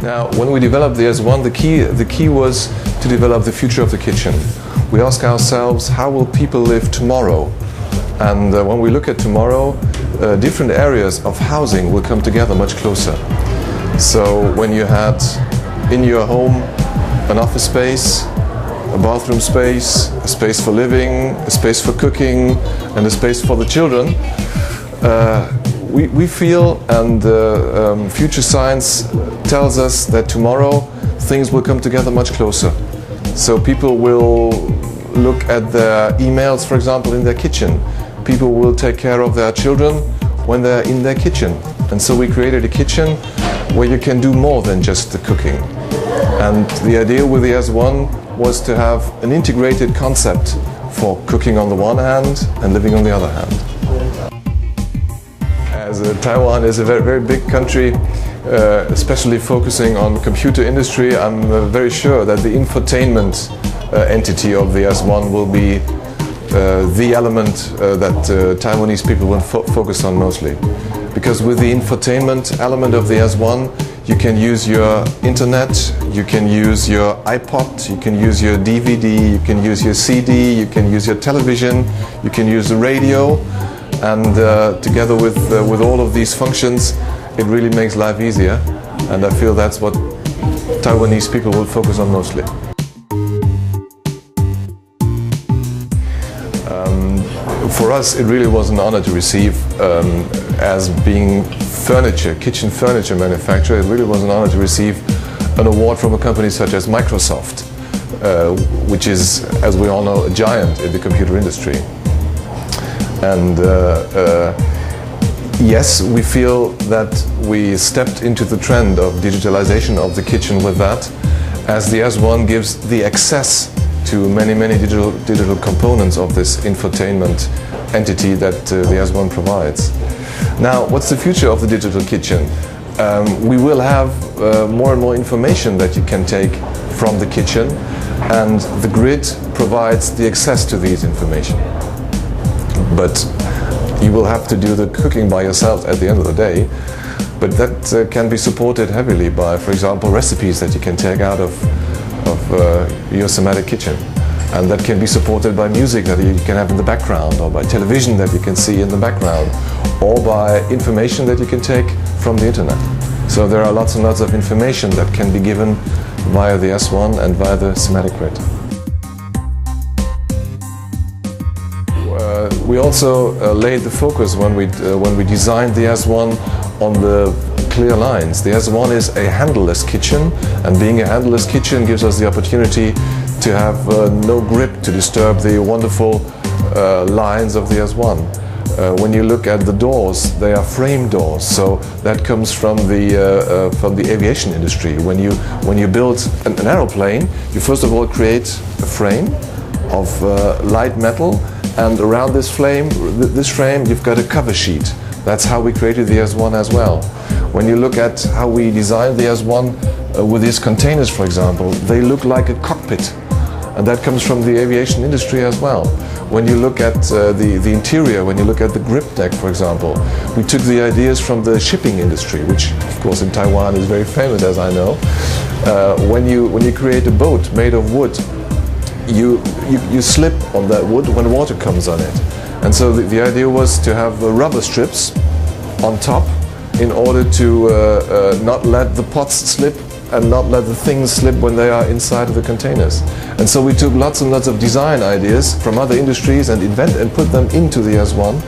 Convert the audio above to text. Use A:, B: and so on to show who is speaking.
A: Now, when we developed the S1, the key was to develop the future of the kitchen. We ask ourselves, how will people live tomorrow? And when we look at tomorrow, different areas of housing will come together much closer. So when you had in your home an office space, a bathroom space, a space for living, a space for cooking, and a space for the children, we feel, and future science tells us, that tomorrow things will come together much closer. So people will look at their emails, for example, in their kitchen. People will take care of their children when they're in their kitchen. And so we created a kitchen where you can do more than just the cooking. And the idea with the S1 was to have an integrated concept for cooking on the one hand and living on the other hand. As Taiwan is a very, very big country, especially focusing on computer industry, I'm very sure that the infotainment entity of the S1 will be the element that Taiwanese people will focus on mostly. Because with the infotainment element of the S1, you can use your internet, you can use your iPod, you can use your DVD, you can use your CD, you can use your television, you can use the radio. And together with all of these functions, it really makes life easier. And I feel that's what Taiwanese people will focus on mostly. For us, it really was an honor to receive, as being kitchen furniture manufacturer, it really was an honor to receive an award from a company such as Microsoft, which is, as we all know, a giant in the computer industry. And yes, we feel that we stepped into the trend of digitalization of the kitchen with that, as the S1 gives the access to many, many digital components of this infotainment entity that the S1 provides. Now, what's the future of the digital kitchen? We will have more and more information that you can take from the kitchen, and the grid provides the access to these information. But you will have to do the cooking by yourself at the end of the day. But that can be supported heavily by, for example, recipes that you can take out of your somatic kitchen. And that can be supported by music that you can have in the background, or by television that you can see in the background, or by information that you can take from the internet. So there are lots and lots of information that can be given via the S1 and via the somatic grid. We also laid the focus when we designed the S1 on the clear lines. The S1 is a handleless kitchen, and being a handleless kitchen gives us the opportunity to have no grip to disturb the wonderful lines of the S1. When you look at the doors, they are frame doors, so that comes from the aviation industry. When you build an aeroplane, you first of all create a frame of light metal, and around this frame you've got a cover sheet. That's how we created the S1 as well. When you look at how we designed the S1 with these containers, for example, they look like a cockpit, and that comes from the aviation industry as well. When you look at the interior, when you look at the grip deck, for example, we took the ideas from the shipping industry, which of course in Taiwan is very famous, as I know. When you create a boat made of wood, you slip on that wood when water comes on it. And so the idea was to have rubber strips on top in order to not let the pots slip and not let the things slip when they are inside of the containers. And so we took lots and lots of design ideas from other industries and put them into the S1.